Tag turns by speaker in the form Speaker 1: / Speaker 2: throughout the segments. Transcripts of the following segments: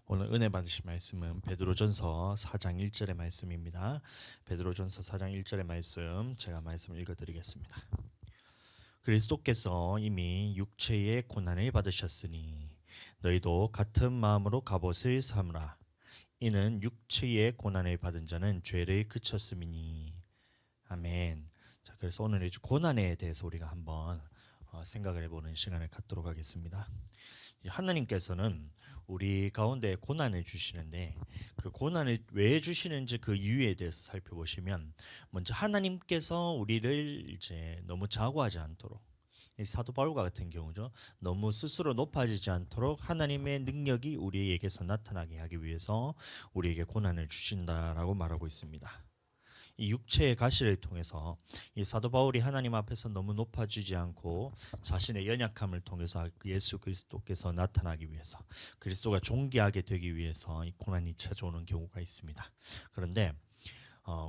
Speaker 1: 오늘 은혜 받으실 말씀은 베드로전서 4장 1절의 말씀입니다. 베드로전서 4장 1절의 말씀 제가 말씀을 읽어드리겠습니다. 그리스도께서 이미 육체의 고난을 받으셨으니 너희도 같은 마음으로 갑옷을 삼으라. 이는 육체의 고난을 받은 자는 죄를 그쳤음이니. 아멘. 자, 그래서 오늘 이 고난에 대해서 우리가 한번 생각을 해보는 시간을 갖도록 하겠습니다. 하나님께서는 우리 가운데 고난을 주시는데 그 고난을 왜 주시는지 그 이유에 대해서 살펴보시면 먼저 하나님께서 우리를 이제 너무 자고하지 않도록 사도 바울과 같은 경우죠. 너무 스스로 높아지지 않도록 하나님의 능력이 우리에게서 나타나게 하기 위해서 우리에게 고난을 주신다라고 말하고 있습니다. 이 육체의 가시를 통해서 이 사도 바울이 하나님 앞에서 너무 높아지지 않고 자신의 연약함을 통해서 예수 그리스도께서 나타나기 위해서 그리스도가 존귀하게 되기 위해서 이 고난이 찾아오는 경우가 있습니다. 그런데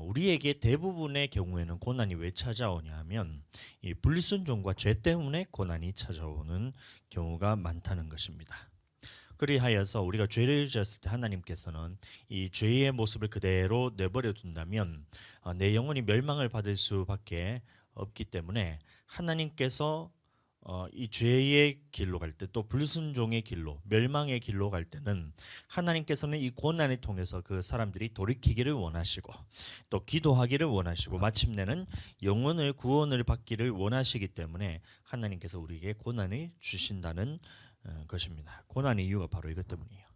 Speaker 1: 우리에게 대부분의 경우에는 고난이 왜 찾아오냐 하면 이 불순종과 죄 때문에 고난이 찾아오는 경우가 많다는 것입니다. 그리하여서 우리가 죄를 지었을 때 하나님께서는 이 죄의 모습을 그대로 내버려 둔다면 내 영혼이 멸망을 받을 수밖에 없기 때문에 하나님께서 이 죄의 길로 갈 때 또 불순종의 길로 멸망의 길로 갈 때는 하나님께서는 이 고난을 통해서 그 사람들이 돌이키기를 원하시고 또 기도하기를 원하시고 마침내는 영혼을 구원을 받기를 원하시기 때문에 하나님께서 우리에게 고난을 주신다는 것입니다. 고난의 이유가 바로 이것 때문이에요.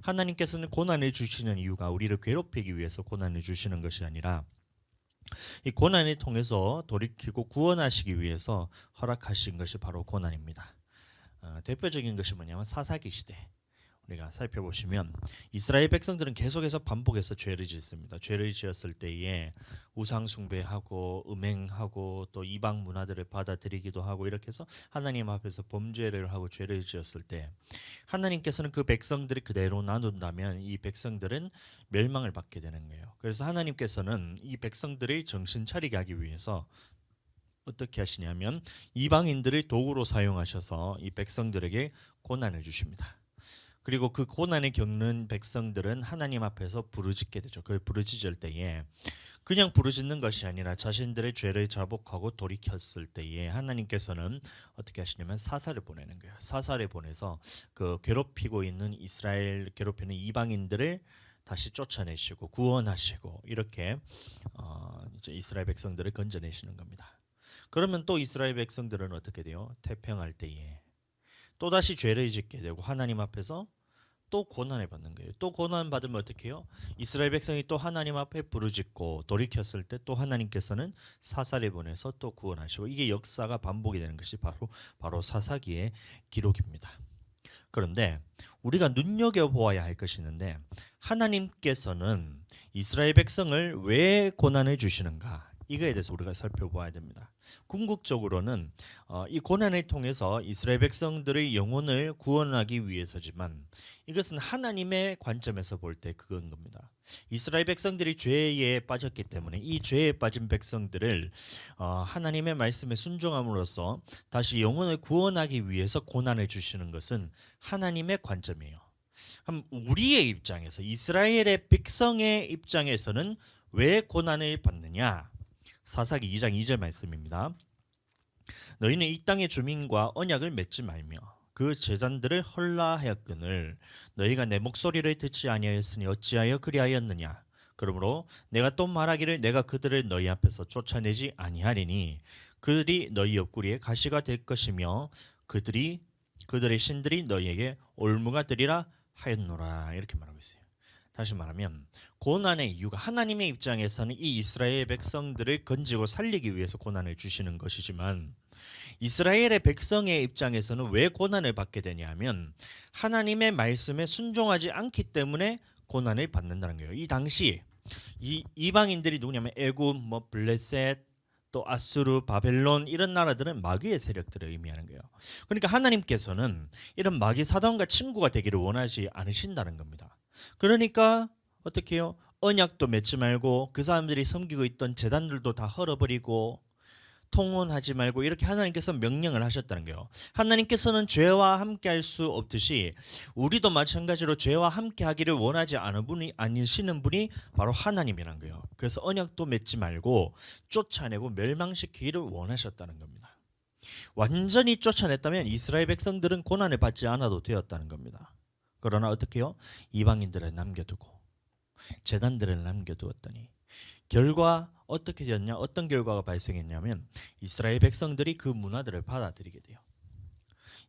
Speaker 1: 하나님께서는 고난을 주시는 이유가 우리를 괴롭히기 위해서 고난을 주시는 것이 아니라 이 고난을 통해서 돌이키고 구원하시기 위해서 허락하신 것이 바로 고난입니다. 대표적인 것이 뭐냐면 사사기 시대 우리가 살펴보시면 이스라엘 백성들은 계속해서 반복해서 죄를 짓습니다. 죄를 지었을 때에 우상 숭배하고 음행하고 또 이방 문화들을 받아들이기도 하고 이렇게 해서 하나님 앞에서 범죄를 하고 죄를 지었을 때 하나님께서는 그 백성들이 그대로 놔둔다면 이 백성들은 멸망을 받게 되는 거예요. 그래서 하나님께서는 이 백성들을 정신 차리게 하기 위해서 어떻게 하시냐면 이방인들을 도구로 사용하셔서 이 백성들에게 고난을 주십니다. 그리고 그 고난을 겪는 백성들은 하나님 앞에서 부르짖게 되죠. 그 부르짖을 때에 그냥 부르짖는 것이 아니라 자신들의 죄를 자복하고 돌이켰을 때에 하나님께서는 어떻게 하시냐면 사사를 보내는 거예요. 사사를 보내서 그 괴롭히고 있는 이스라엘 괴롭히는 이방인들을 다시 쫓아내시고 구원하시고 이렇게 이제 이스라엘 백성들을 건져내시는 겁니다. 그러면 또 이스라엘 백성들은 어떻게 돼요? 태평할 때에 또다시 죄를 짓게 되고 하나님 앞에서 또 고난을 받는 거예요. 또 고난 받으면 어떻게 해요? 이스라엘 백성이 또 하나님 앞에 부르짖고 돌이켰을 때 또 하나님께서는 사사를 보내서 또 구원하시고 이게 역사가 반복이 되는 것이 바로 사사기의 기록입니다. 그런데 우리가 눈여겨보아야 할 것이 있는데 하나님께서는 이스라엘 백성을 왜 고난을 주시는가? 이거에 대해서 우리가 살펴봐야 됩니다. 궁극적으로는 이 고난을 통해서 이스라엘 백성들의 영혼을 구원하기 위해서지만 이것은 하나님의 관점에서 볼 때 그건 겁니다. 이스라엘 백성들이 죄에 빠졌기 때문에 이 죄에 빠진 백성들을 하나님의 말씀에 순종함으로써 다시 영혼을 구원하기 위해서 고난을 주시는 것은 하나님의 관점이에요. 그럼 우리의 입장에서 이스라엘의 백성의 입장에서는 왜 고난을 받느냐? 사사기 2장 2절 말씀입니다. 너희는 이 땅의 주민과 언약을 맺지 말며 그 제단들을 헐라하였거늘 너희가 내 목소리를 듣지 아니하였으니 어찌하여 그리하였느냐. 그러므로 내가 또 말하기를 내가 그들을 너희 앞에서 쫓아내지 아니하리니 그들이 너희 옆구리에 가시가 될 것이며 그들의 신들이 너희에게 올무가 되리라 하였노라. 이렇게 말하고 있어요. 다시 말하면 고난의 이유가 하나님의 입장에서는 이 이스라엘 백성들을 건지고 살리기 위해서 고난을 주시는 것이지만 이스라엘의 백성의 입장에서는 왜 고난을 받게 되냐면 하나님의 말씀에 순종하지 않기 때문에 고난을 받는다는 거예요. 이 당시 이 이방인들이 누구냐면 애굽, 블레셋, 또 아수르, 바벨론 이런 나라들은 마귀의 세력들을 의미하는 거예요. 그러니까 하나님께서는 이런 마귀 사단과 친구가 되기를 원하지 않으신다는 겁니다. 그러니까 어떻게 해요? 언약도 맺지 말고 그 사람들이 섬기고 있던 제단들도 다 헐어버리고 통혼하지 말고 이렇게 하나님께서 명령을 하셨다는 거예요. 하나님께서는 죄와 함께 할 수 없듯이 우리도 마찬가지로 죄와 함께 하기를 원하지 않은 분이 아니시는 분이 바로 하나님이란 거예요. 그래서 언약도 맺지 말고 쫓아내고 멸망시키기를 원하셨다는 겁니다. 완전히 쫓아냈다면 이스라엘 백성들은 고난을 받지 않아도 되었다는 겁니다. 그러나 어떻게 해요? 이방인들을 남겨두고 제단들을 남겨두었더니 결과 어떻게 되었냐? 어떤 결과가 발생했냐면 이스라엘 백성들이 그 문화들을 받아들이게 돼요.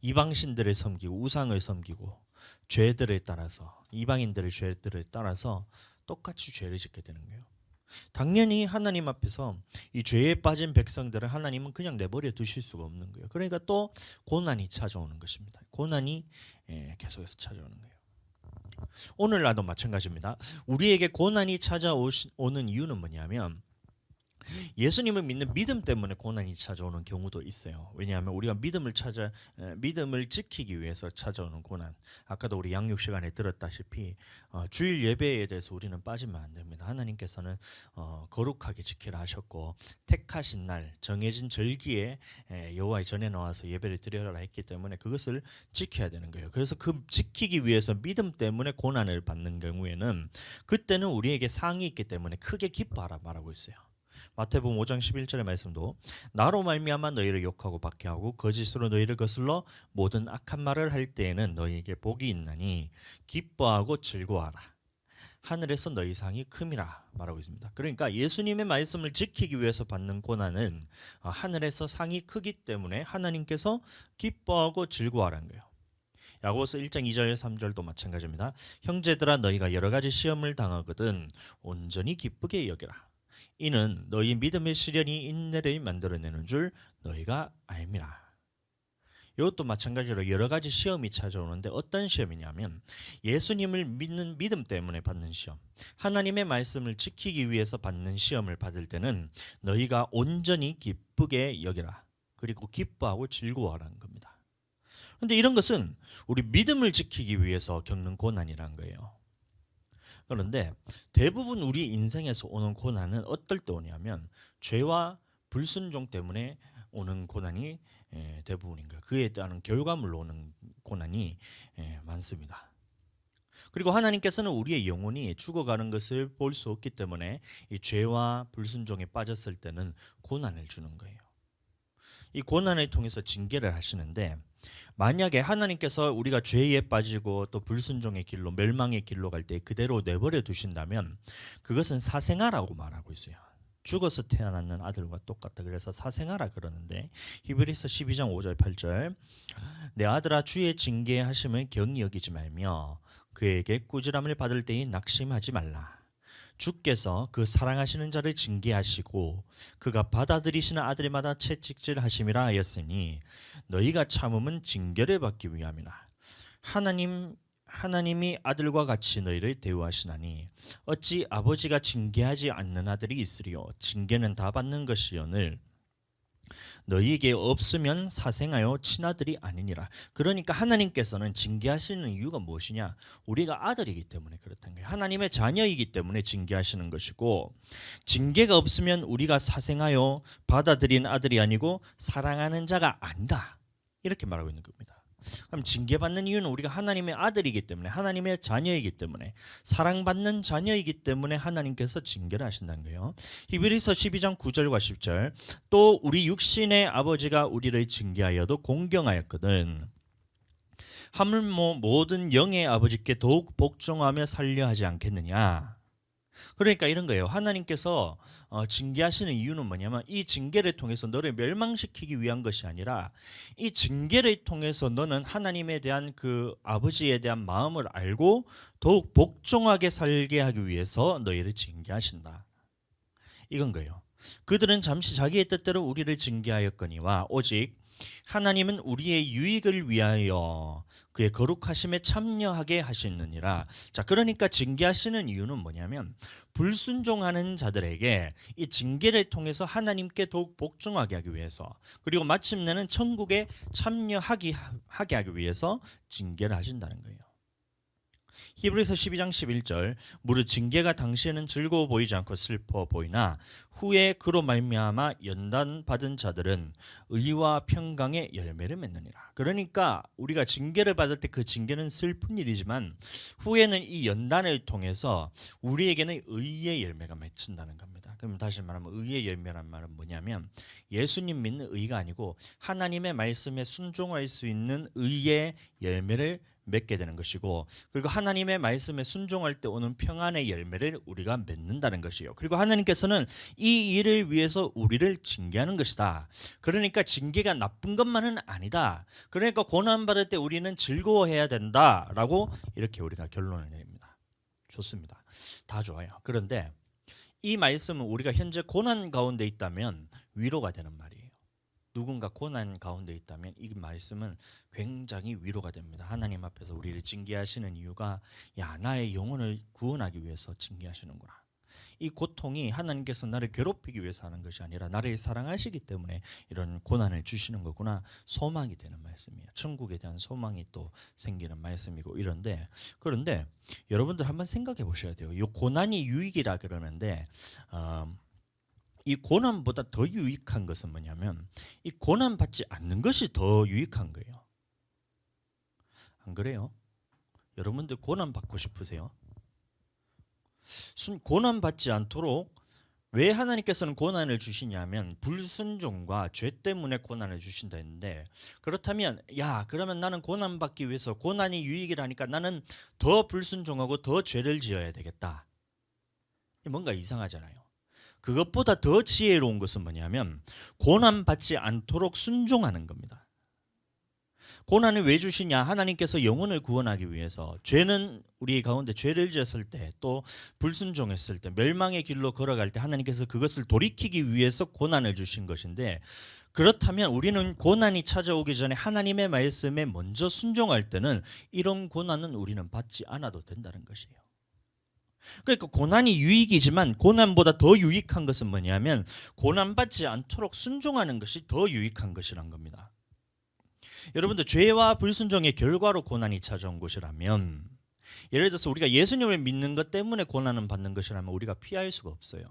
Speaker 1: 이방신들을 섬기고 우상을 섬기고 죄들을 따라서 이방인들의 죄들을 따라서 똑같이 죄를 짓게 되는 거예요. 당연히 하나님 앞에서 이 죄에 빠진 백성들을 하나님은 그냥 내버려 두실 수가 없는 거예요. 그러니까 또 고난이 찾아오는 것입니다. 고난이 계속해서 찾아오는 거예요. 오늘날도 마찬가지입니다. 우리에게 고난이 찾아오는 이유는 뭐냐면 예수님을 믿는 믿음 때문에 고난이 찾아오는 경우도 있어요. 왜냐하면 우리가 믿음을 지키기 위해서 찾아오는 고난. 아까도 우리 양육 시간에 들었다시피 주일 예배에 대해서 우리는 빠지면 안 됩니다. 하나님께서는 거룩하게 지키라 하셨고 택하신 날 정해진 절기에 여호와의 전에 나와서 예배를 드려라 했기 때문에 그것을 지켜야 되는 거예요. 그래서 그 지키기 위해서 믿음 때문에 고난을 받는 경우에는 그때는 우리에게 상이 있기 때문에 크게 기뻐하라 말하고 있어요. 마태복음 5장 11절의 말씀도 나로 말미암아 너희를 욕하고 박해하고 거짓으로 너희를 거슬러 모든 악한 말을 할 때에는 너희에게 복이 있나니 기뻐하고 즐거워하라. 하늘에서 너희 상이 큼이라 말하고 있습니다. 그러니까 예수님의 말씀을 지키기 위해서 받는 고난은 하늘에서 상이 크기 때문에 하나님께서 기뻐하고 즐거워하라는 거예요. 야고보서 1장 2절 3절도 마찬가지입니다. 형제들아 너희가 여러 가지 시험을 당하거든 온전히 기쁘게 여겨라. 이는 너희 믿음의 시련이 인내를 만들어내는 줄 너희가 알미라. 이것도 마찬가지로 여러 가지 시험이 찾아오는데 어떤 시험이냐면 예수님을 믿는 믿음 때문에 받는 시험, 하나님의 말씀을 지키기 위해서 받는 시험을 받을 때는 너희가 온전히 기쁘게 여기라. 그리고 기뻐하고 즐거워하라는 겁니다. 그런데 이런 것은 우리 믿음을 지키기 위해서 겪는 고난이란 거예요. 그런데 대부분 우리 인생에서 오는 고난은 어떨 때 오냐면 죄와 불순종 때문에 오는 고난이 대부분인 거예요. 그에 따른 결과물로 오는 고난이 많습니다. 그리고 하나님께서는 우리의 영혼이 죽어가는 것을 볼 수 없기 때문에 이 죄와 불순종에 빠졌을 때는 고난을 주는 거예요. 이 고난을 통해서 징계를 하시는데 만약에 하나님께서 우리가 죄에 빠지고 또 불순종의 길로 멸망의 길로 갈 때 그대로 내버려 두신다면 그것은 사생아라고 말하고 있어요. 죽어서 태어났는 아들과 똑같다. 그래서 사생아라 그러는데 히브리서 12장 5절 8절 내 아들아 주의 징계하심을 경히 여기지 말며 그에게 꾸지람을 받을 때에 낙심하지 말라. 주께서 그 사랑하시는 자를 징계하시고 그가 받아들이시는 아들마다 채찍질하심이라 하였으니 너희가 참음은 징계를 받기 위함이라. 하나님이 아들과 같이 너희를 대우하시나니 어찌 아버지가 징계하지 않는 아들이 있으리요. 징계는 다 받는 것이오늘 너희에게 없으면 사생하여 친아들이 아니니라. 그러니까 하나님께서는 징계하시는 이유가 무엇이냐? 우리가 아들이기 때문에 그렇다는 거예요. 하나님의 자녀이기 때문에 징계하시는 것이고 징계가 없으면 우리가 사생하여 받아들인 아들이 아니고 사랑하는 자가 아니다. 이렇게 말하고 있는 겁니다. 그럼 징계받는 이유는 우리가 하나님의 아들이기 때문에 하나님의 자녀이기 때문에 사랑받는 자녀이기 때문에 하나님께서 징계를 하신다는 거예요. 히브리서 12장 9절과 10절 또 우리 육신의 아버지가 우리를 징계하여도 공경하였거든 하물며 모든 영의 아버지께 더욱 복종하며 살려 하지 않겠느냐. 그러니까 이런 거예요. 하나님께서 징계하시는 이유는 뭐냐면 이 징계를 통해서 너를 멸망시키기 위한 것이 아니라 이 징계를 통해서 너는 하나님에 대한 그 아버지에 대한 마음을 알고 더욱 복종하게 살게 하기 위해서 너희를 징계하신다. 이건 거예요. 그들은 잠시 자기의 뜻대로 우리를 징계하였거니와 오직 하나님은 우리의 유익을 위하여 그의 거룩하심에 참여하게 하시느니라. 자, 그러니까 징계하시는 이유는 뭐냐면 불순종하는 자들에게 이 징계를 통해서 하나님께 더욱 복종하게 하기 위해서 그리고 마침내는 천국에 참여하게 하기 위해서 징계를 하신다는 거예요. 히브리서 12장 11절 무릇 징계가 당시에는 즐거워 보이지 않고 슬퍼 보이나 후에 그로 말미암아 연단 받은 자들은 의와 평강의 열매를 맺느니라. 그러니까 우리가 징계를 받을 때 그 징계는 슬픈 일이지만 후에는 이 연단을 통해서 우리에게는 의의 열매가 맺힌다는 겁니다. 그럼 다시 말하면 의의 열매란 말은 뭐냐면 예수님 믿는 의가 아니고 하나님의 말씀에 순종할 수 있는 의의 열매를 맺게 되는 것이고, 그리고 하나님의 말씀에 순종할 때 오는 평안의 열매를 우리가 맺는다는 것이에요. 그리고 하나님께서는 이 일을 위해서 우리를 징계하는 것이다. 그러니까 징계가 나쁜 것만은 아니다. 그러니까 고난받을 때 우리는 즐거워해야 된다라고 이렇게 우리가 결론을 내립니다. 좋습니다. 다 좋아요. 그런데 이 말씀은 우리가 현재 고난 가운데 있다면 위로가 되는 말이에요. 누군가 고난 가운데 있다면 이 말씀은 굉장히 위로가 됩니다. 하나님 앞에서 우리를 징계하시는 이유가 야, 나의 영혼을 구원하기 위해서 징계하시는구나. 이 고통이 하나님께서 나를 괴롭히기 위해서 하는 것이 아니라 나를 사랑하시기 때문에 이런 고난을 주시는 거구나. 소망이 되는 말씀이에요. 천국에 대한 소망이 또 생기는 말씀이고 이런데, 그런데 여러분들 한번 생각해 보셔야 돼요. 이 고난이 유익이라 그러는데 이 고난보다 더 유익한 것은 뭐냐면 이 고난 받지 않는 것이 더 유익한 거예요. 안 그래요? 여러분들 고난 받고 싶으세요? 고난 받지 않도록 왜 하나님께서는 고난을 주시냐면 불순종과 죄 때문에 고난을 주신다 했는데, 그렇다면 야, 그러면 나는 고난 받기 위해서 고난이 유익이라니까 나는 더 불순종하고 더 죄를 지어야 되겠다. 뭔가 이상하잖아요. 그것보다 더 지혜로운 것은 뭐냐면 고난 받지 않도록 순종하는 겁니다. 고난을 왜 주시냐? 하나님께서 영혼을 구원하기 위해서. 죄는 우리 가운데 죄를 지었을 때, 또 불순종했을 때, 멸망의 길로 걸어갈 때 하나님께서 그것을 돌이키기 위해서 고난을 주신 것인데, 그렇다면 우리는 고난이 찾아오기 전에 하나님의 말씀에 먼저 순종할 때는 이런 고난은 우리는 받지 않아도 된다는 것이에요. 그러니까 고난이 유익이지만 고난보다 더 유익한 것은 뭐냐면 고난받지 않도록 순종하는 것이 더 유익한 것이란 겁니다. 여러분들, 죄와 불순종의 결과로 고난이 찾아온 것이라면, 예를 들어서 우리가 예수님을 믿는 것 때문에 고난을 받는 것이라면 우리가 피할 수가 없어요.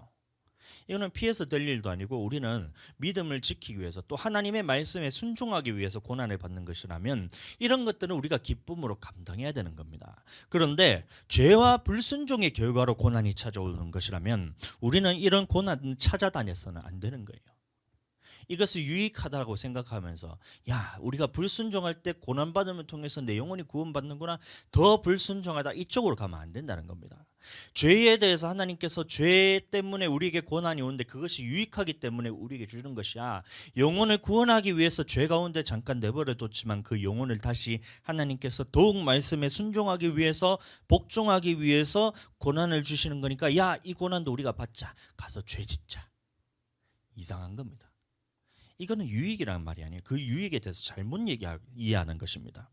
Speaker 1: 이거는 피해서 될 일도 아니고 우리는 믿음을 지키기 위해서 또 하나님의 말씀에 순종하기 위해서 고난을 받는 것이라면 이런 것들은 우리가 기쁨으로 감당해야 되는 겁니다. 그런데 죄와 불순종의 결과로 고난이 찾아오는 것이라면 우리는 이런 고난을 찾아다녀서는 안 되는 거예요. 이것을 유익하다고 생각하면서 야, 우리가 불순종할 때 고난받음을 통해서 내 영혼이 구원받는구나, 더 불순종하다, 이쪽으로 가면 안 된다는 겁니다. 죄에 대해서 하나님께서 죄 때문에 우리에게 고난이 오는데 그것이 유익하기 때문에 우리에게 주는 것이야. 영혼을 구원하기 위해서 죄 가운데 잠깐 내버려 뒀지만 그 영혼을 다시 하나님께서 더욱 말씀에 순종하기 위해서, 복종하기 위해서 고난을 주시는 거니까 야, 이 고난도 우리가 받자, 가서 죄 짓자. 이상한 겁니다. 이거는 유익이라는 말이 아니에요. 그 유익에 대해서 잘못 이해하는 것입니다.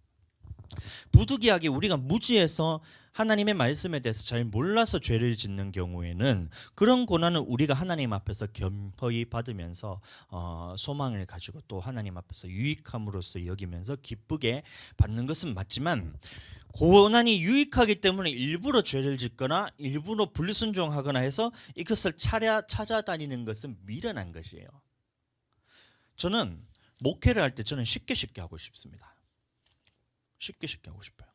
Speaker 1: 부득이하게 우리가 무지해서 하나님의 말씀에 대해서 잘 몰라서 죄를 짓는 경우에는 그런 고난은 우리가 하나님 앞에서 겸허히 받으면서 소망을 가지고 또 하나님 앞에서 유익함으로써 여기면서 기쁘게 받는 것은 맞지만, 고난이 유익하기 때문에 일부러 죄를 짓거나 일부러 불순종하거나 해서 이것을 찾아다니는 것은 미련한 것이에요. 저는 목회를 할 때 저는 쉽게 하고 싶습니다. 쉽게 하고 싶어요.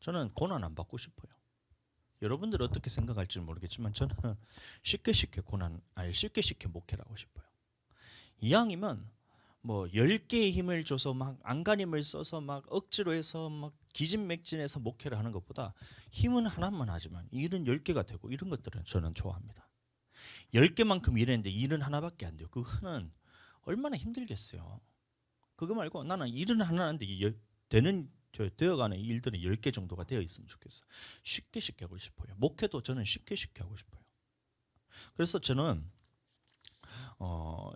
Speaker 1: 저는 고난 안 받고 싶어요. 여러분들 어떻게 생각할지는 모르겠지만 저는 쉽게 목회를 하고 싶어요. 이왕이면 뭐 10개의 힘을 줘서 막 안간힘을 써서 막 억지로 해서 막 기진맥진해서 목회를 하는 것보다 힘은 하나만 하지만 일은 10개가 되고 이런 것들은 저는 좋아합니다. 10개만큼 일했는데 일은 하나밖에 안 돼요. 그거는 얼마나 힘들겠어요. 그거 말고 나는 일은 하나 하는데 되어가는 일들은 10개 정도가 되어 있으면 좋겠어요. 쉽게 하고 싶어요. 목회도 저는 쉽게 하고 싶어요. 그래서 저는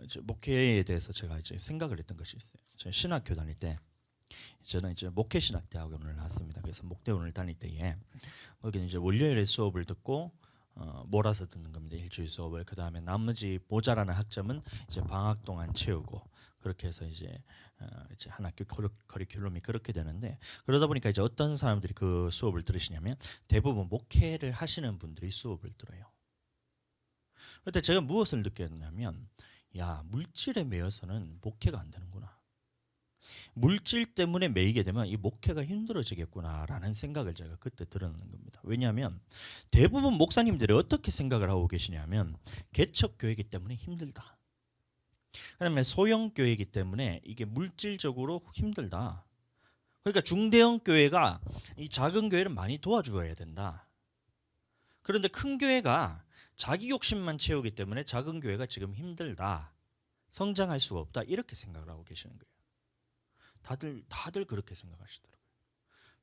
Speaker 1: 이제 목회에 대해서 제가 이제 생각을 했던 것이 있어요. 저는 신학교 다닐 때 저는 이제 목회신학대학원을 나왔습니다. 그래서 목대원을 다닐 때에 거기는 이제 월요일에 수업을 듣고 몰아서 듣는 겁니다. 일주일 수업을. 그 다음에 나머지 모자라는 학점은 이제 방학 동안 채우고, 그렇게 해서 이제 한 학교 커리큘럼이 그렇게 되는데, 그러다 보니까 이제 어떤 사람들이 그 수업을 들으시냐면 대부분 목회를 하시는 분들이 수업을 들어요. 그때 제가 무엇을 느꼈냐면, 야, 물질에 매여서는 목회가 안 되는구나. 물질 때문에 매이게 되면 이 목회가 힘들어지겠구나라는 생각을 제가 그때 들었는 겁니다. 왜냐하면 대부분 목사님들이 어떻게 생각을 하고 계시냐면, 개척교회이기 때문에 힘들다. 그다음에 소형교회이기 때문에 이게 물질적으로 힘들다. 그러니까 중대형 교회가 이 작은 교회를 많이 도와줘야 된다. 그런데 큰 교회가 자기 욕심만 채우기 때문에 작은 교회가 지금 힘들다. 성장할 수가 없다. 이렇게 생각을 하고 계시는 거예요. 다들 그렇게 생각하시더라고요.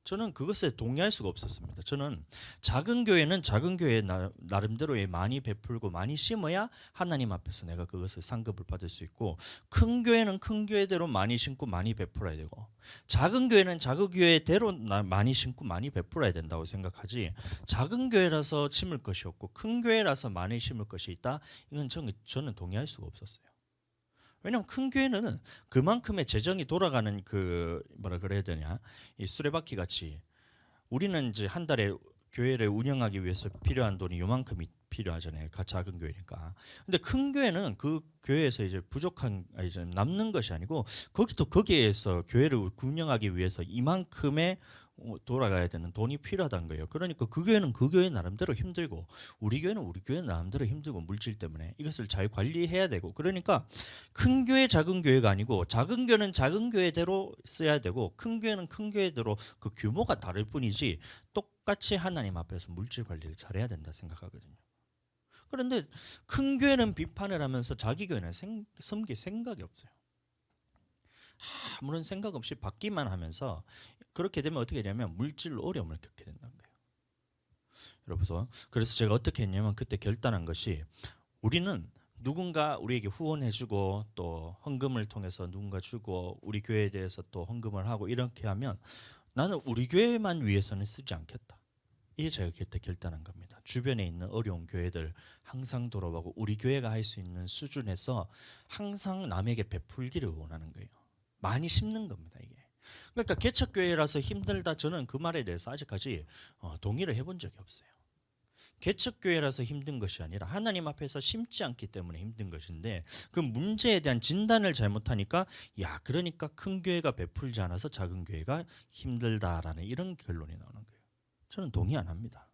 Speaker 1: 저는 그것에 동의할 수가 없었습니다. 저는 작은 교회는 작은 교회 나름대로 많이 베풀고 많이 심어야 하나님 앞에서 내가 그것을 상급을 받을 수 있고, 큰 교회는 큰 교회대로 많이 심고 많이 베풀어야 되고, 작은 교회는 작은 교회대로 많이 심고 많이 베풀어야 된다고 생각하지, 작은 교회라서 심을 것이 없고 큰 교회라서 많이 심을 것이 있다, 이건 저는 동의할 수가 없었어요. 왜냐하면 큰 교회는 그만큼의 재정이 돌아가는 그 뭐라 그래야 되냐, 이 수레바퀴 같이 우리는 이제 한 달에 교회를 운영하기 위해서 필요한 돈이 요만큼이 필요하잖아요. 작은 교회니까. 근데 큰 교회는 그 교회에서 이제 부족한 이제 남는 것이 아니고 거기에서 교회를 운영하기 위해서 이만큼의 돌아가야 되는 돈이 필요하다는 거예요. 그러니까 그 교회는 그 교회 나름대로 힘들고, 우리 교회는 우리 교회 나름대로 힘들고, 물질 때문에 이것을 잘 관리해야 되고, 그러니까 큰 교회 작은 교회가 아니고, 작은 교회는 작은 교회대로 써야 되고 큰 교회는 큰 교회대로 그 규모가 다를 뿐이지 똑같이 하나님 앞에서 물질 관리를 잘해야 된다 생각하거든요. 그런데 큰 교회는 비판을 하면서 자기 교회는 섬길 생각이 없어요. 아무런 생각 없이 받기만 하면서, 그렇게 되면 어떻게 되냐면 물질로 어려움을 겪게 된다는 거예요. 여러분, 그래서 제가 어떻게 했냐면 그때 결단한 것이, 우리는 누군가 우리에게 후원해주고 또 헌금을 통해서 누군가 주고 우리 교회에 대해서 또 헌금을 하고 이렇게 하면 나는 우리 교회만 위해서는 쓰지 않겠다. 이게 제가 그때 결단한 겁니다. 주변에 있는 어려운 교회들 항상 돌아보고 우리 교회가 할 수 있는 수준에서 항상 남에게 베풀기를 원하는 거예요. 많이 심는 겁니다, 이게. 그러니까 개척교회라서 힘들다, 저는 그 말에 대해서 아직까지 동의를 해본 적이 없어요. 개척교회라서 힘든 것이 아니라 하나님 앞에서 심지 않기 때문에 힘든 것인데, 그 문제에 대한 진단을 잘못하니까, 야, 그러니까 큰 교회가 베풀지 않아서 작은 교회가 힘들다라는 이런 결론이 나오는 거예요. 저는 동의 안 합니다.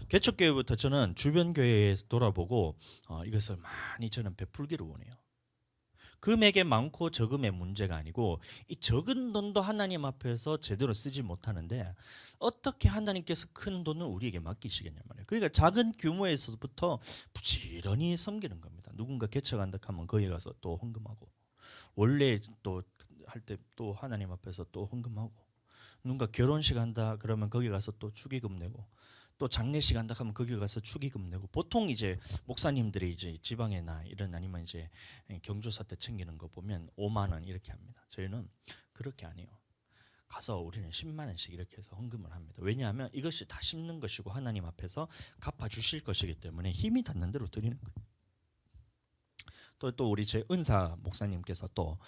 Speaker 1: 개척교회부터 저는 주변 교회에서 돌아보고 이것을 많이 저는 베풀기를 원해요. 금액의 많고 적음의 문제가 아니고, 이 적은 돈도 하나님 앞에서 제대로 쓰지 못하는데 어떻게 하나님께서 큰 돈을 우리에게 맡기시겠냐 말이에요. 그러니까 작은 규모에서부터 부지런히 섬기는 겁니다. 누군가 개척한다 하면 거기 가서 또 헌금하고, 원래 또 할 때 또 하나님 앞에서 또 헌금하고, 누군가 결혼식 한다 그러면 거기 가서 또 축의금 내고, 또 장례식 한다 하면 거기 가서 축의금 내고, 보통 이제 목사님들이 이제 지방에나 이런 아니면 이제 경조사 때 챙기는 거 보면 5만 원 이렇게 합니다. 저희는 그렇게 안 해요. 가서 우리는 10만 원씩 이렇게 해서 헌금을 합니다. 왜냐하면 이것이 다 심는 것이고 하나님 앞에서 갚아 주실 것이기 때문에 힘이 닿는 대로 드리는 거예요. 또 우리 제 은사 목사님께서 또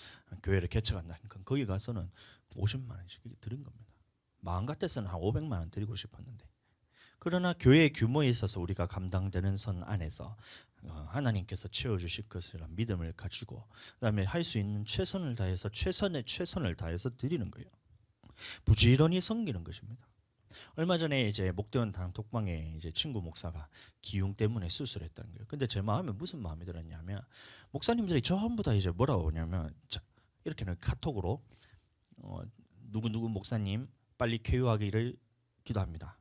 Speaker 1: 교회를 개척한다니까 거기 가서는 50만 원씩 드린 겁니다. 마음 같아서는 한 500만 원 드리고 싶었는데, 그러나 교회의 규모에 있어서 우리가 감당되는 선 안에서 하나님께서 채워주실 것이란 믿음을 가지고, 그다음에 할 수 있는 최선을 다해서 최선을 다해서 드리는 거예요. 부지런히 섬기는 것입니다. 얼마 전에 이제 목대원 단톡방에 이제 친구 목사가 기흉 때문에 수술했다는 거예요. 근데 제 마음에 무슨 마음이 들었냐면, 목사님들이 전부 다 이제 뭐라고 하냐면, 이렇게는 카톡으로 누구누구 목사님 빨리 쾌유하기를 기도합니다.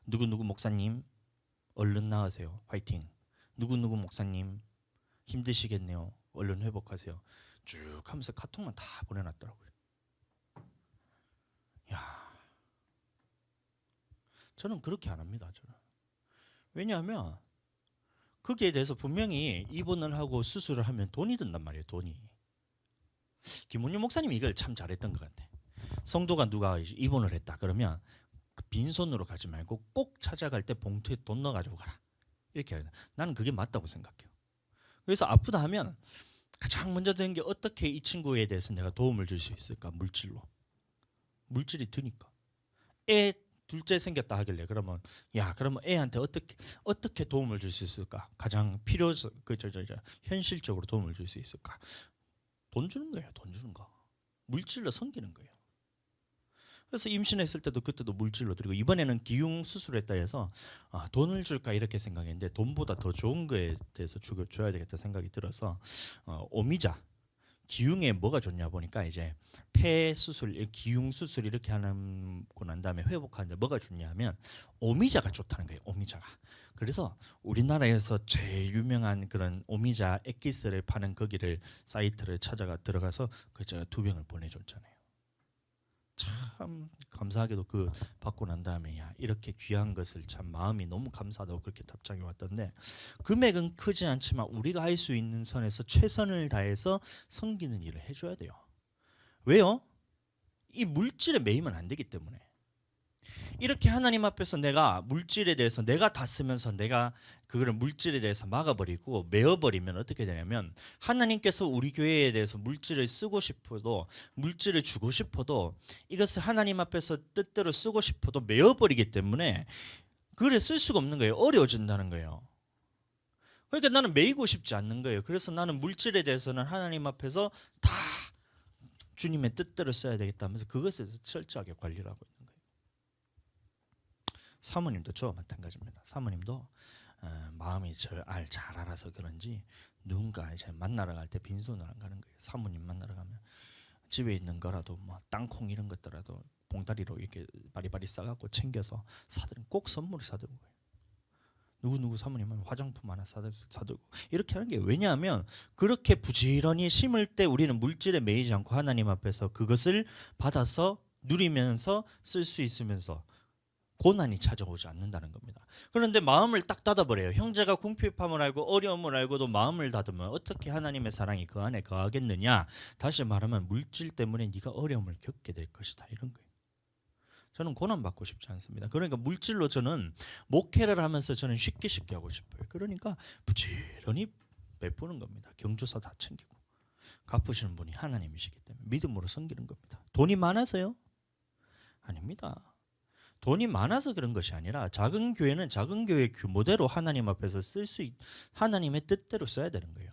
Speaker 1: 누구누구 목사님 얼른 나으세요. 화이팅. 누구누구 목사님 힘드시겠네요. 얼른 회복하세요. 쭉 하면서 카톡만 다 보내놨더라고요. 야, 저는 그렇게 안 합니다. 저는. 왜냐하면 거기에 대해서 분명히 입원을 하고 수술을 하면 돈이 든단 말이에요. 돈이. 김문유 목사님이 이걸 참 잘했던 것 같아. 성도가 누가 입원을 했다 그러면 빈손으로 가지 말고 꼭 찾아갈 때 봉투에 돈 넣어가지고 가라, 이렇게 해야 돼. 나는 그게 맞다고 생각해요. 그래서 아프다 하면 가장 먼저 되는 게 어떻게 이 친구에 대해서 내가 도움을 줄 수 있을까? 물질로. 물질이 드니까. 애 둘째 생겼다 하길래 그러면 야 그러면 애한테 어떻게 도움을 줄 수 있을까? 가장 현실적으로 도움을 줄 수 있을까? 돈 주는 거예요. 돈 주는 거. 물질로 섬기는 거예요. 그래서 임신했을 때도 그때도 물질로 드리고 이번에는 기흉 수술했다 해서 돈을 줄까 이렇게 생각했는데 돈보다 더 좋은 거에 대해서 줘야 되겠다 생각이 들어서 오미자 기흉에 뭐가 좋냐 보니까 이제 폐 수술, 기흉 수술 이렇게 하고 난 다음에 회복하는데 뭐가 좋냐면 오미자가 좋다는 거예요. 오미자가. 그래서 우리나라에서 제일 유명한 그런 오미자 액기스를 파는 거기를 사이트를 찾아가 들어가서 그 제가 2병을 보내줬잖아요. 참 감사하게도 그 받고 난 다음에 야 이렇게 귀한 것을 참 마음이 너무 감사하다고 그렇게 답장이 왔던데 금액은 크지 않지만 우리가 할 수 있는 선에서 최선을 다해서 섬기는 일을 해줘야 돼요. 왜요? 이 물질에 매이면 안 되기 때문에. 이렇게 하나님 앞에서 내가 물질에 대해서 내가 다 쓰면서 내가 그거를 물질에 대해서 막아버리고 메어버리면 어떻게 되냐면 하나님께서 우리 교회에 대해서 물질을 쓰고 싶어도 물질을 주고 싶어도 이것을 하나님 앞에서 뜻대로 쓰고 싶어도 메어버리기 때문에 그걸 쓸 수가 없는 거예요. 어려워진다는 거예요. 그러니까 나는 메이고 싶지 않는 거예요. 그래서 나는 물질에 대해서는 하나님 앞에서 다 주님의 뜻대로 써야 되겠다면서 그것에 대해서 철저하게 관리를 하고 있는 거예요. 사모님도 저와 마찬가지입니다. 사모님도 마음이 잘 알아서 그런지 누군가 이제 만나러 갈 때 빈손으로 안 가는 거예요. 사모님 만나러 가면 집에 있는 거라도 뭐 땅콩 이런 것들라도 봉다리로 이렇게 바리바리 싸갖고 챙겨서 사들고 꼭 선물을 사들고 거예요. 누구 사모님은 화장품 하나 사들고 이렇게 하는 게 왜냐하면 그렇게 부지런히 심을 때 우리는 물질에 매이지 않고 하나님 앞에서 그것을 받아서 누리면서 쓸 수 있으면서 고난이 찾아오지 않는다는 겁니다. 그런데 마음을 딱 닫아버려요. 형제가 궁핍함을 알고 어려움을 알고도 마음을 닫으면 어떻게 하나님의 사랑이 그 안에 거하겠느냐. 다시 말하면 물질 때문에 네가 어려움을 겪게 될 것이다 이런 거예요. 저는 고난받고 싶지 않습니다. 그러니까 물질로 저는 목회를 하면서 저는 쉽게 하고 싶어요. 그러니까 부지런히 베푸는 겁니다. 경조사 다 챙기고 갚으시는 분이 하나님이시기 때문에 믿음으로 섬기는 겁니다. 돈이 많아서요? 아닙니다. 돈이 많아서 그런 것이 아니라 작은 교회는 작은 교회 규모대로 하나님 앞에서 하나님의 뜻대로 써야 되는 거예요.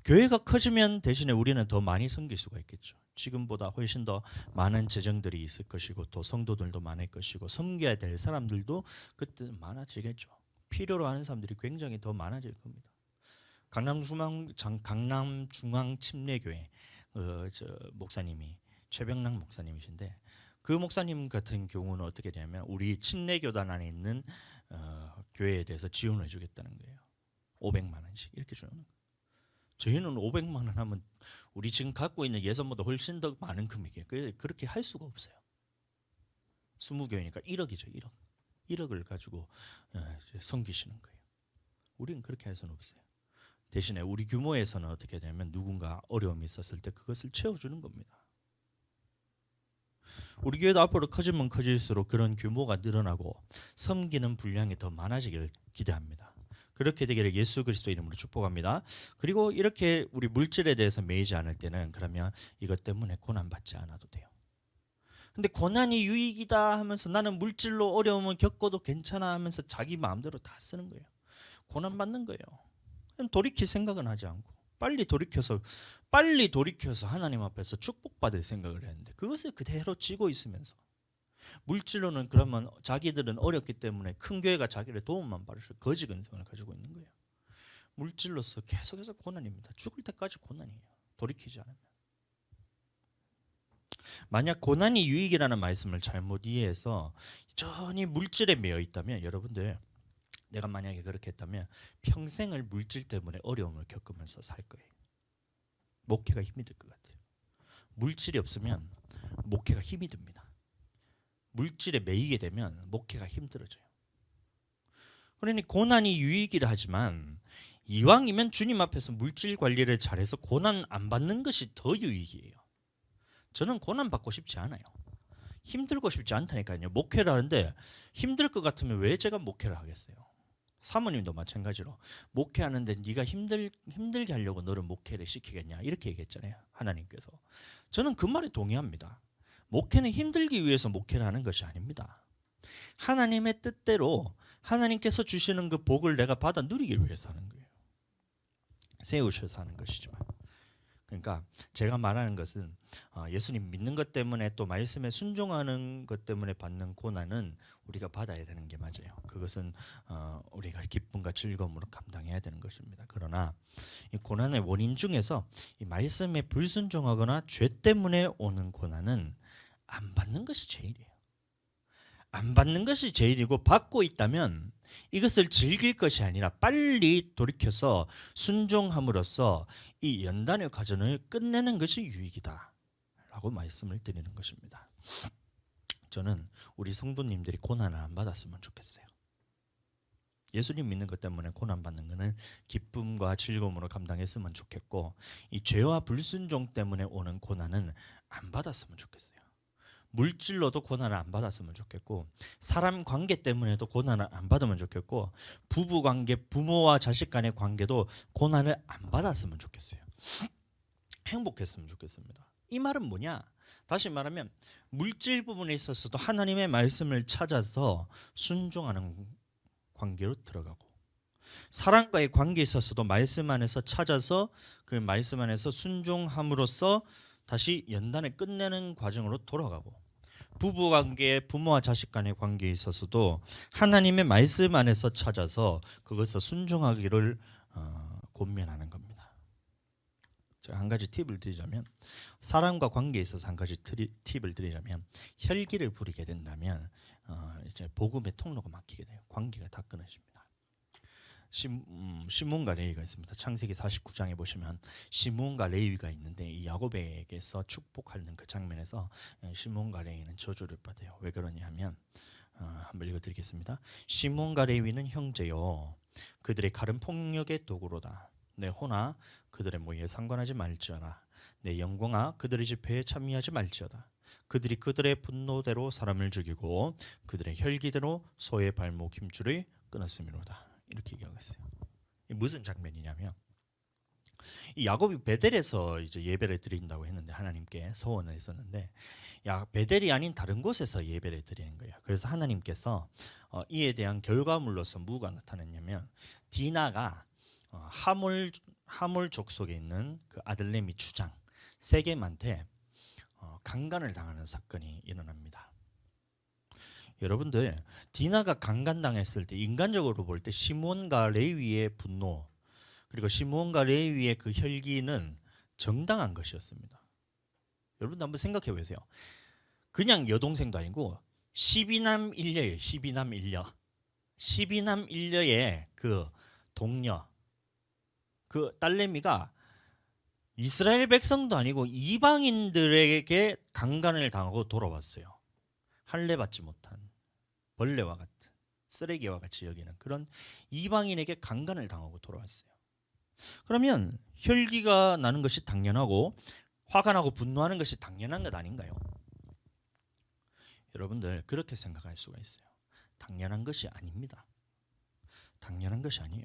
Speaker 1: 교회가 커지면 대신에 우리는 더 많이 섬길 수가 있겠죠. 지금보다 훨씬 더 많은 재정들이 있을 것이고 또 성도들도 많을 것이고 섬겨야 될 사람들도 그때 많아지겠죠. 필요로 하는 사람들이 굉장히 더 많아질 겁니다. 강남중앙침례교회 목사님이 최병락 목사님이신데 그 목사님 같은 경우는 어떻게 되냐면 우리 침례교단 안에 있는 교회에 대해서 지원을 주겠다는 거예요. 500만 원씩 이렇게 주는 거예요. 저희는 500만 원 하면 우리 지금 갖고 있는 예산보다 훨씬 더 많은 금액이에요. 그래서 그렇게 할 수가 없어요. 20교회니까 1억이죠. 1억. 1억을 가지고 섬기시는 거예요. 우리는 그렇게 할 수는 없어요. 대신에 우리 규모에서는 어떻게 되냐면 누군가 어려움이 있었을 때 그것을 채워주는 겁니다. 우리 교회도 앞으로 커지면 커질수록 그런 규모가 늘어나고 섬기는 분량이 더 많아지기를 기대합니다. 그렇게 되기를 예수 그리스도 이름으로 축복합니다. 그리고 이렇게 우리 물질에 대해서 매이지 않을 때는 그러면 이것 때문에 고난받지 않아도 돼요. 근데 고난이 유익이다 하면서 나는 물질로 어려움을 겪어도 괜찮아 하면서 자기 마음대로 다 쓰는 거예요. 고난받는 거예요. 돌이킬 생각은 하지 않고 빨리 돌이켜서 하나님 앞에서 축복받을 생각을 했는데 그것을 그대로 쥐고 있으면서 물질로는 그러면 자기들은 어렵기 때문에 큰 교회가 자기를 도움만 받을 수 거지 근성을 가지고 있는 거예요. 물질로서 계속해서 고난입니다. 죽을 때까지 고난이에요. 돌이키지 않으면. 만약 고난이 유익이라는 말씀을 잘못 이해해서 전히 물질에 매여 있다면 여러분들 내가 만약에 그렇게 했다면 평생을 물질 때문에 어려움을 겪으면서 살 거예요. 목회가 힘이 들 것 같아요. 물질이 없으면 목회가 힘이 듭니다. 물질에 매이게 되면 목회가 힘들어져요. 그러니 고난이 유익이라 하지만 이왕이면 주님 앞에서 물질 관리를 잘해서 고난 안 받는 것이 더 유익이에요. 저는 고난 받고 싶지 않아요. 힘들고 싶지 않다니까요. 목회를 하는데 힘들 것 같으면 왜 제가 목회를 하겠어요? 사모님도 마찬가지로 목회하는데 네가 힘들게 하려고 너를 목회를 시키겠냐 이렇게 얘기했잖아요. 하나님께서. 저는 그 말에 동의합니다. 목회는 힘들기 위해서 목회를 하는 것이 아닙니다. 하나님의 뜻대로 하나님께서 주시는 그 복을 내가 받아 누리기 위해서 하는 거예요. 세우셔서 하는 것이지만. 그러니까 제가 말하는 것은 예수님 믿는 것 때문에 또 말씀에 순종하는 것 때문에 받는 고난은 우리가 받아야 되는 게 맞아요. 그것은 우리가 기쁨과 즐거움으로 감당해야 되는 것입니다. 그러나 이 고난의 원인 중에서 이 말씀에 불순종하거나 죄 때문에 오는 고난은 안 받는 것이 제일이에요. 안 받는 것이 제일이고 받고 있다면 이것을 즐길 것이 아니라 빨리 돌이켜서 순종함으로써 이 연단의 과정을 끝내는 것이 유익이다 라고 말씀을 드리는 것입니다. 저는 우리 성도님들이 고난을 안 받았으면 좋겠어요. 예수님 믿는 것 때문에 고난받는 것은 기쁨과 즐거움으로 감당했으면 좋겠고, 이 죄와 불순종 때문에 오는 고난은 안 받았으면 좋겠어요. 물질로도 고난을 안 받았으면 좋겠고, 사람 관계 때문에도 고난을 안 받으면 좋겠고, 부부 관계, 부모와 자식 간의 관계도 고난을 안 받았으면 좋겠어요. 행복했으면 좋겠습니다. 이 말은 뭐냐? 다시 말하면 물질 부분에 있어서도 하나님의 말씀을 찾아서 순종하는 관계로 들어가고, 사람과의 관계에 있어서도 말씀 안에서 찾아서 그 말씀 안에서 순종함으로써 다시 연단을 끝내는 과정으로 돌아가고, 부부관계, 부모와 자식 간의 관계에 있어서도 하나님의 말씀 안에서 찾아서 그것을 순종하기를 권면하는 겁니다. 제가 한 가지 팁을 드리자면, 사람과 관계에 있어서 한 가지 팁을 드리자면, 혈기를 부리게 된다면 이제 복음의 통로가 막히게 돼요. 관계가 다 끊어집니다. 시몬과 레위가 있습니다. 창세기 49장에 보시면 시몬과 레위가 있는데, 이 야곱에게서 축복하는 그 장면에서 시몬과 레위는 저주를 받아요. 왜 그러냐 하면, 한번 읽어드리겠습니다. 시몬과 레위는 형제요, 그들의 칼은 폭력의 도구로다. 내 호나 그들의 모의에 상관하지 말지어다. 내 영광아 그들의 집회에 참여하지 말지어다. 그들이 그들의 분노대로 사람을 죽이고 그들의 혈기대로 소의 발목 힘줄을 끊었음이로다. 이렇게 얘기하고 있어요. 무슨 장면이냐면, 이 야곱이 베델에서 이제 예배를 드린다고 했는데, 하나님께 서원을 했었는데, 베델이 아닌 다른 곳에서 예배를 드리는 거예요. 그래서 하나님께서 이에 대한 결과물로서 뭐가 나타났냐면, 디나가 하몰 족속에 있는 그 아들내미 추장 세겜한테 강간을 당하는 사건이 일어납니다. 여러분들, 디나가 강간당했을 때 인간적으로 볼 때 시몬과 레위의 분노, 그리고 시몬과 레위의 그 혈기는 정당한 것이었습니다. 여러분 한번 생각해 보세요. 그냥 여동생도 아니고 12남 1녀예요. 12남 1녀. 12남 1녀의 그 동녀, 그 딸내미가 이스라엘 백성도 아니고 이방인들에게 강간을 당하고 돌아왔어요. 할례 받지 못한 벌레와 같은, 쓰레기와 같이 여기는 그런 이방인에게 강간을 당하고 돌아왔어요. 그러면 혈기가 나는 것이 당연하고 화가 나고 분노하는 것이 당연한 것 아닌가요? 여러분들 그렇게 생각할 수가 있어요. 당연한 것이 아닙니다. 당연한 것이 아니에요.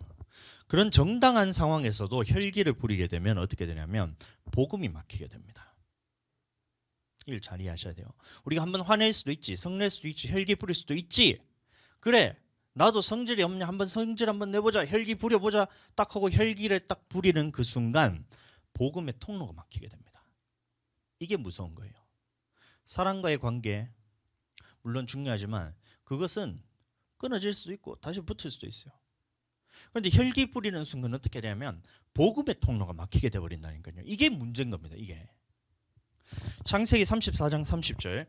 Speaker 1: 그런 정당한 상황에서도 혈기를 부리게 되면 어떻게 되냐면 복음이 막히게 됩니다. 이걸 잘 이해하셔야 돼요. 우리가 한번 화낼 수도 있지, 성낼 수도 있지, 혈기 부릴 수도 있지. 그래, 나도 성질이 없냐, 한번 성질 한번 내보자, 혈기 부려보자 딱 하고 혈기를 딱 부리는 그 순간 복음의 통로가 막히게 됩니다. 이게 무서운 거예요. 사람과의 관계 물론 중요하지만 그것은 끊어질 수도 있고 다시 붙을 수도 있어요. 그런데 혈기 부리는 순간 어떻게 되냐면 복음의 통로가 막히게 돼버린다니까요. 이게 문제인 겁니다. 이게. 창세기 34장 30절,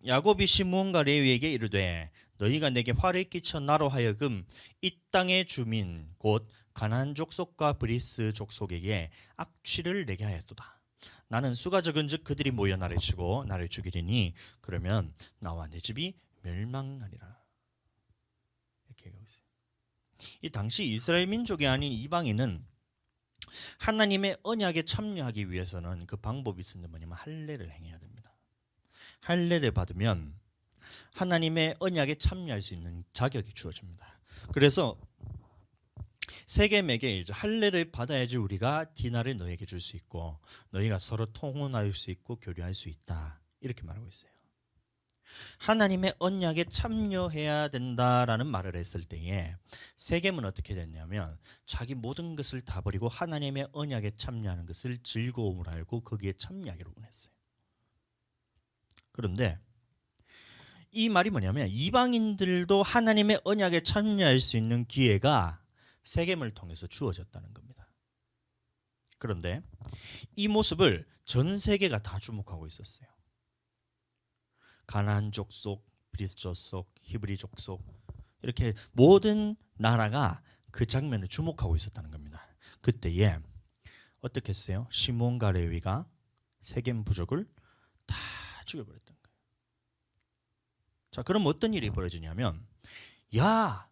Speaker 1: 야곱이 시므온과 레위에게 이르되 너희가 내게 화를 끼쳐 나로 하여금 이 땅의 주민 곧 가나안 족속과 브리스 족속에게 악취를 내게 하였도다. 나는 수가 적은즉 그들이 모여 나를 치고 나를 죽이리니 그러면 나와 내 집이 멸망하리라. 이렇게 얘기하고 있어요. 이 당시 이스라엘 민족이 아닌 이방인은 하나님의 언약에 참여하기 위해서는 그 방법이 있는데 뭐냐면 할례를 행해야 됩니다. 할례를 받으면 하나님의 언약에 참여할 수 있는 자격이 주어집니다. 그래서 세겜에게 이제 할례를 받아야지 우리가 디나를 너에게 줄 수 있고 너희가 서로 통혼할 수 있고 교류할 수 있다. 이렇게 말하고 있어요. 하나님의 언약에 참여해야 된다라는 말을 했을 때에 세겜은 어떻게 됐냐면 자기 모든 것을 다 버리고 하나님의 언약에 참여하는 것을 즐거움을 알고 거기에 참여하기로 원했어요. 그런데 이 말이 뭐냐면 이방인들도 하나님의 언약에 참여할 수 있는 기회가 세겜을 통해서 주어졌다는 겁니다. 그런데 이 모습을 전 세계가 다 주목하고 있었어요. 가나안 족속, 브리스 족속, 히브리 족속 이렇게 모든 나라가 그 장면을 주목하고 있었다는 겁니다. 그때에 어떻게 했어요? 시몬과 레위가 세겜 부족을 다 죽여버렸던 거예요. 자, 그럼 어떤 일이 벌어지냐면 야,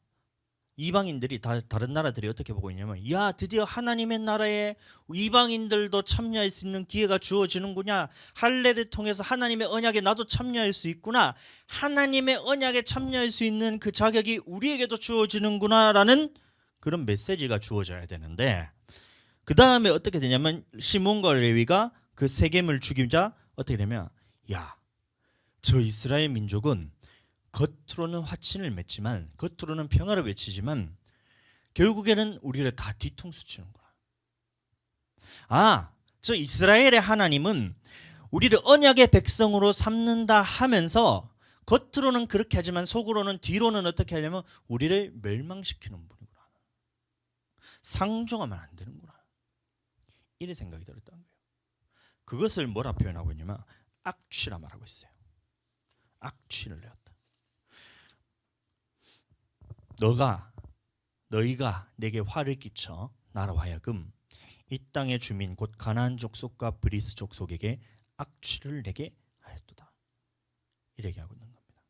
Speaker 1: 이방인들이 다른 나라들이 어떻게 보고 있냐면 야, 드디어 하나님의 나라에 이방인들도 참여할 수 있는 기회가 주어지는구나. 할례를 통해서 하나님의 언약에 나도 참여할 수 있구나. 하나님의 언약에 참여할 수 있는 그 자격이 우리에게도 주어지는구나라는 그런 메시지가 주어져야 되는데 그 다음에 어떻게 되냐면 시몬과 레위가 그 세겜을 죽이자 어떻게 되면 야, 저 이스라엘 민족은 겉으로는 화친을 맺지만 겉으로는 평화를 외치지만 결국에는 우리를 다 뒤통수 치는 거야. 아, 저 이스라엘의 하나님은 우리를 언약의 백성으로 삼는다 하면서 겉으로는 그렇게 하지만 속으로는 뒤로는 어떻게 하냐면 우리를 멸망시키는 분이구나. 상종하면 안 되는구나. 이런 생각이 들었다는 거예요. 그것을 뭐라 표현하고 있냐면 악취라 말하고 있어요. 악취를 내었다. 너희가 내게 화를 끼쳐 나로 하여금 이 땅의 주민 곧 가나안 족속과 브리스 족속에게 악취를 내게 하였도다. 이렇게 하고 있는 겁니다.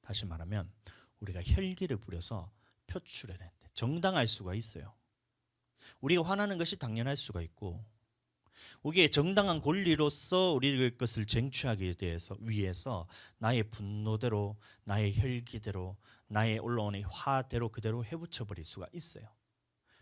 Speaker 1: 다시 말하면 우리가 혈기를 부려서 표출해낸다. 정당할 수가 있어요. 우리가 화나는 것이 당연할 수가 있고 우리의 정당한 권리로서 우리의 것을 쟁취하기 위해서 나의 분노대로 나의 혈기대로 나의 올라오는 화대로 그대로 해붙여버릴 수가 있어요.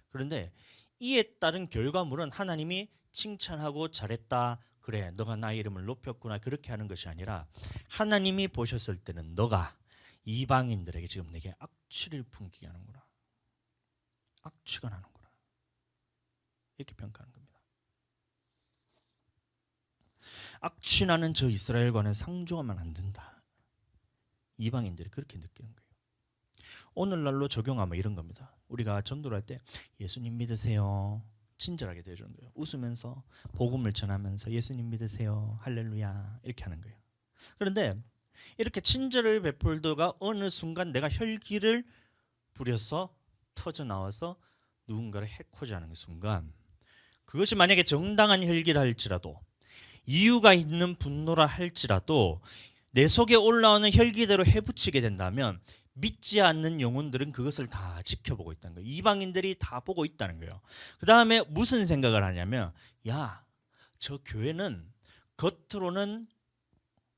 Speaker 1: 그런데 이에 따른 결과물은 하나님이 칭찬하고 잘했다. 그래, 너가 나의 이름을 높였구나. 그렇게 하는 것이 아니라 하나님이 보셨을 때는 너가 이방인들에게 지금 내게 악취를 풍기게 하는구나. 악취가 나는구나. 이렇게 평가하는 겁니다. 악취나는 저 이스라엘과는 상종하면 안 된다. 이방인들이 그렇게 느끼는 거예요. 오늘날로 적용하면 이런 겁니다. 우리가 전도를 할 때 예수님 믿으세요. 친절하게 대해주는 거예요. 웃으면서 복음을 전하면서 예수님 믿으세요. 할렐루야. 이렇게 하는 거예요. 그런데 이렇게 친절을 베풀다가 어느 순간 내가 혈기를 부려서 터져나와서 누군가를 해코지 하는 순간 그것이 만약에 정당한 혈기라 할지라도 이유가 있는 분노라 할지라도 내 속에 올라오는 혈기대로 해붙이게 된다면 믿지 않는 영혼들은 그것을 다 지켜보고 있다는 거예요. 이방인들이 다 보고 있다는 거예요. 그 다음에 무슨 생각을 하냐면 야, 저 교회는 겉으로는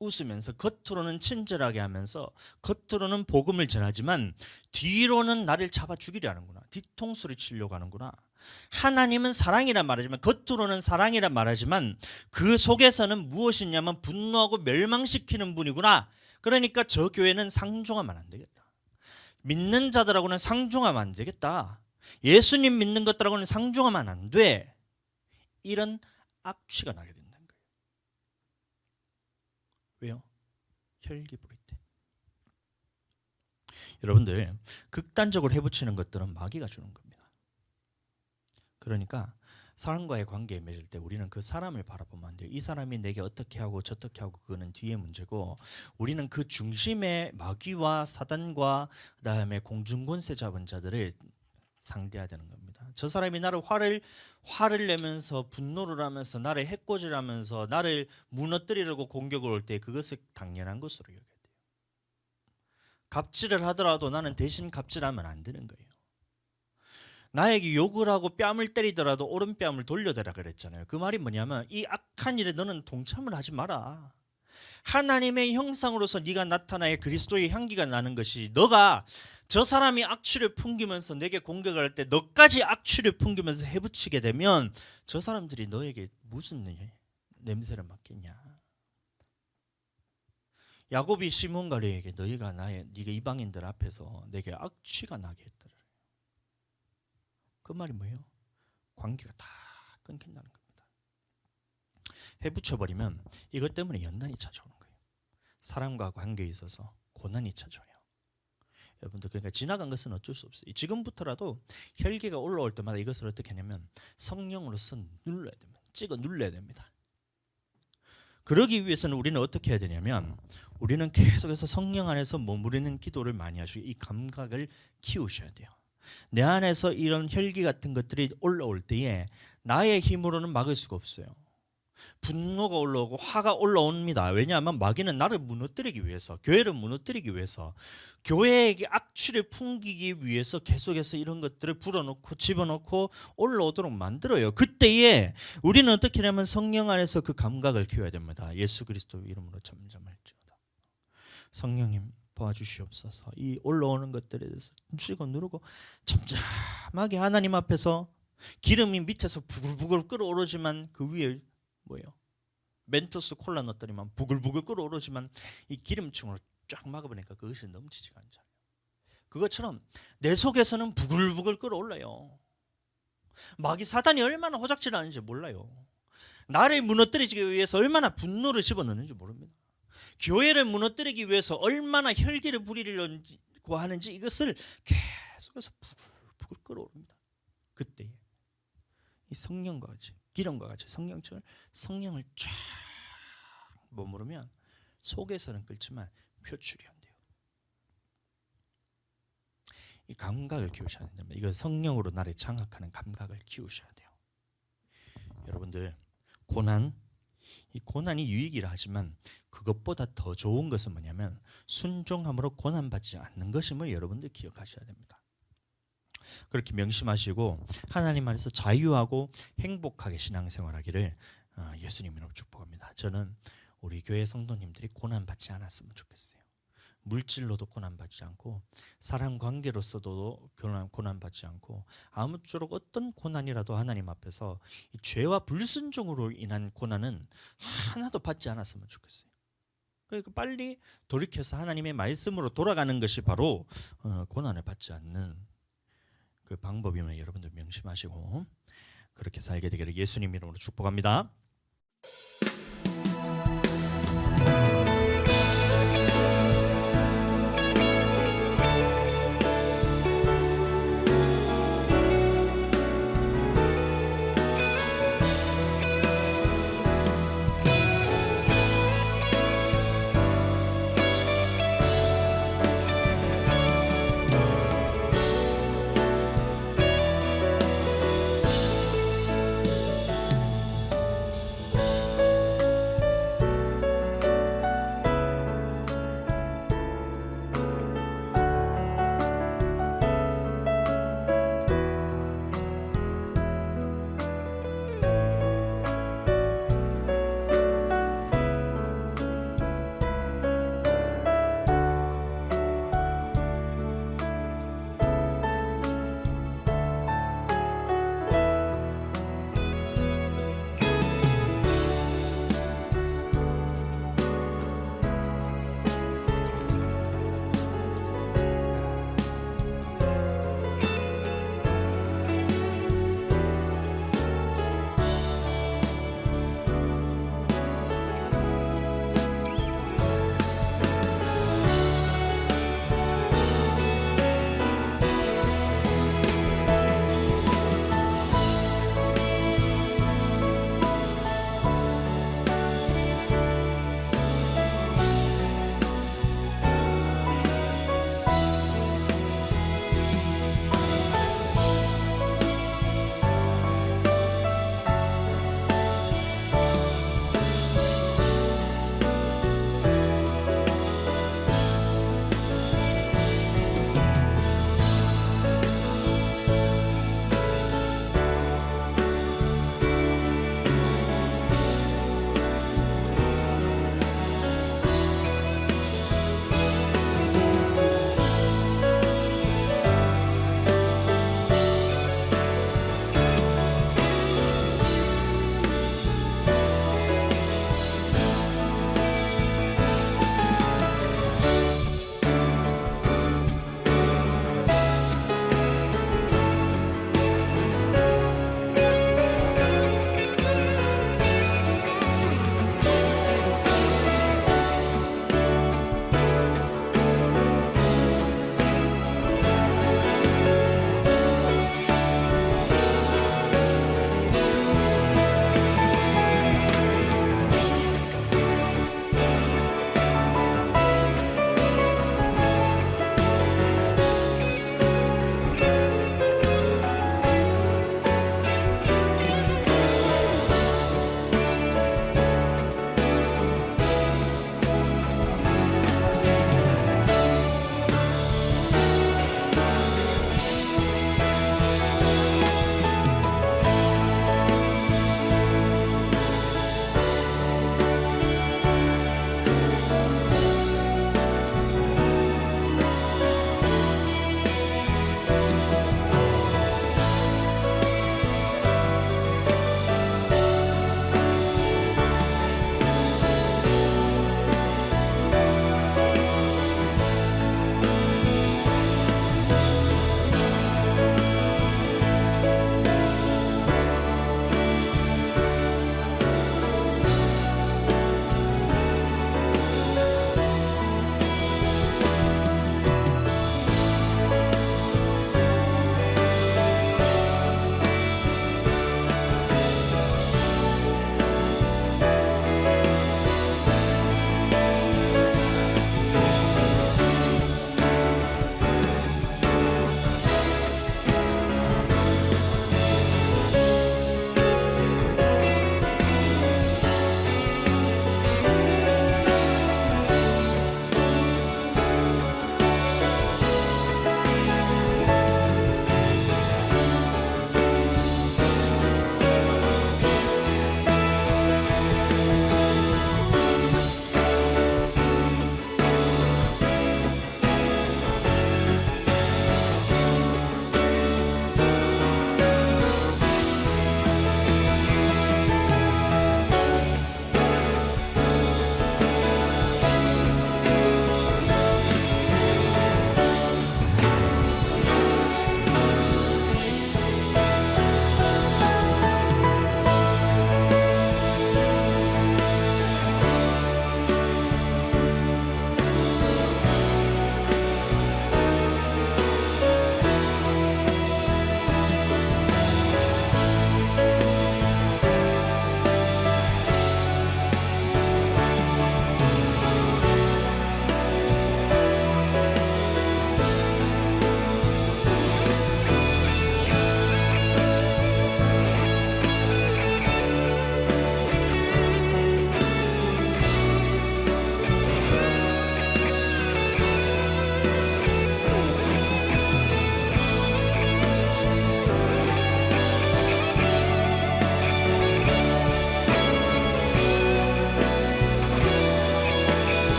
Speaker 1: 웃으면서 겉으로는 친절하게 하면서 겉으로는 복음을 전하지만 뒤로는 나를 잡아 죽이려 하는구나. 뒤통수를 치려고 하는구나. 하나님은 사랑이란 말하지만 겉으로는 사랑이란 말하지만 그 속에서는 무엇이냐면 분노하고 멸망시키는 분이구나. 그러니까 저 교회는 상종하면 안 되겠다. 믿는 자들하고는 상종하면 안 되겠다. 예수님 믿는 것들하고는 상종하면 안 돼. 이런 악취가 나게 된다는 거예요. 왜요? 혈기 부릴 때. 여러분들 극단적으로 해붙이는 것들은 마귀가 주는 겁니다. 그러니까 사람과의 관계에 맺을 때 우리는 그 사람을 바라보면 안 돼요. 이 사람이 내게 어떻게 하고 저떻게 하고 그거는 뒤에 문제고 우리는 그 중심에 마귀와 사단과 그다음에 공중권세 잡은 자들을 상대해야 되는 겁니다. 저 사람이 나를 화를 내면서 분노를 하면서 나를 해코지하면서 나를 무너뜨리려고 공격을 올 때 그것을 당연한 것으로 여겨야 돼요. 갑질을 하더라도 나는 대신 갑질하면 안 되는 거예요. 나에게 욕을 하고 뺨을 때리더라도 오른뺨을 돌려대라 그랬잖아요. 그 말이 뭐냐면 이 악한 일에 너는 동참을 하지 마라. 하나님의 형상으로서 네가 나타나야 그리스도의 향기가 나는 것이 너가 저 사람이 악취를 풍기면서 내게 공격을 할 때 너까지 악취를 풍기면서 해붙이게 되면 저 사람들이 너에게 무슨 냄새를 맡겠냐. 야곱이 시몬 가랴에게 너희가 네가 이방인들 앞에서 내게 악취가 나게 했더라. 그 말이 뭐예요? 관계가 다 끊긴다는 겁니다. 해붙여버리면 이것 때문에 연단이 찾아오는 거예요. 사람과 관계에 있어서 고난이 찾아와요. 여러분들, 그러니까 지나간 것은 어쩔 수 없어요. 지금부터라도 혈기가 올라올 때마다 이것을 어떻게 하냐면 성령으로서 눌러야 됩니다. 찍어 눌러야 됩니다. 그러기 위해서는 우리는 어떻게 해야 되냐면 우리는 계속해서 성령 안에서 머무르는 기도를 많이 하시고 이 감각을 키우셔야 돼요. 내 안에서 이런 혈기 같은 것들이 올라올 때에 나의 힘으로는 막을 수가 없어요. 분노가 올라오고 화가 올라옵니다. 왜냐하면 마귀는 나를 무너뜨리기 위해서, 교회를 무너뜨리기 위해서, 교회에게 악취를 풍기기 위해서 계속해서 이런 것들을 불어넣고 집어넣고 올라오도록 만들어요. 그때에 우리는 어떻게 하냐면 성령 안에서 그 감각을 키워야 됩니다. 예수 그리스도 이름으로 잠잠할지어다. 성령님 도와주시옵소서. 이 올라오는 것들에 대해서 찍어 누르고 잠잠하게 하나님 앞에서 기름이 밑에서 부글부글 끓어오르지만 그 위에 뭐예요? 멘토스 콜라 넣었더니만 부글부글 끓어오르지만 이 기름층으로 쫙 막아보니까 그것이 넘치지가 않잖아요. 그것처럼 내 속에서는 부글부글 끓어올라요. 마귀 사단이 얼마나 호작질 하는지 몰라요. 나를 무너뜨리기 위해서 얼마나 분노를 집어넣는지 모릅니다. 교회를 무너뜨리기 위해서 얼마나 혈기를 부리려고 하는지 이것을 계속해서 부글부글 끓어오릅니다. 그때 이 성령과 같이 기름과 같이 성령을 쫙 머무르면 속에서는 끓지만 표출이 안 돼요. 이 감각을 키우셔야 됩니다. 이거 성령으로 나를 장악하는 감각을 키우셔야 돼요. 여러분들, 이 고난이 유익이라 하지만 그것보다 더 좋은 것은 뭐냐면 순종함으로 고난받지 않는 것임을 여러분들 기억하셔야 됩니다. 그렇게 명심하시고 하나님 안에서 자유하고 행복하게 신앙생활하기를 예수님으로 축복합니다. 저는 우리 교회 성도님들이 고난받지 않았으면 좋겠어요. 물질로도 고난받지 않고 사람 관계로서도 고난받지 않고 아무쪼록 어떤 고난이라도 하나님 앞에서 이 죄와 불순종으로 인한 고난은 하나도 받지 않았으면 좋겠어요. 그러니까 빨리 돌이켜서 하나님의 말씀으로 돌아가는 것이 바로 고난을 받지 않는 그 방법임을 여러분들 명심하시고 그렇게 살게 되기를 예수님 이름으로 축복합니다.